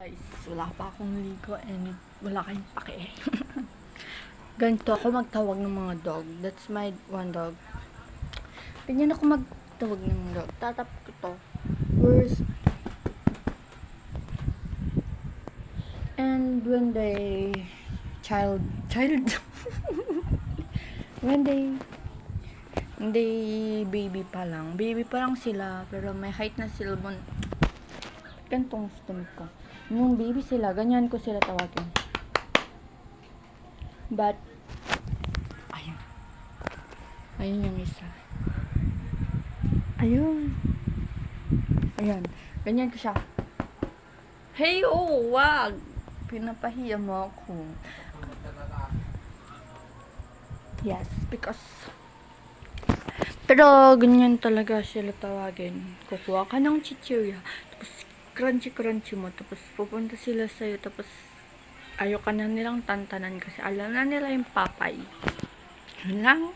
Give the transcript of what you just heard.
Guys, wala pa akong ligo and wala kayong pake. Ganito ako magtawag ng mga dog. That's my one dog. Ganyan ako magtawag ng dog. Tatap ko to. First. And when they when they baby pa lang sila, pero may height na sila. Gantong stomach ko. Nung baby sila, ganyan ko sila tawagin. But, ayun yung isa. Ayun, ganyan ko siya. Hey, oh, wag! Pinapahiya mo ako. Yes, because pero ganyan talaga sila tawagin. Kukuha ka ng chichirya, tapos crunchy mo, tapos pupunta sila sa'yo, tapos ayaw ka na nilang tantanan kasi alam na nila yung papay. Yun lang.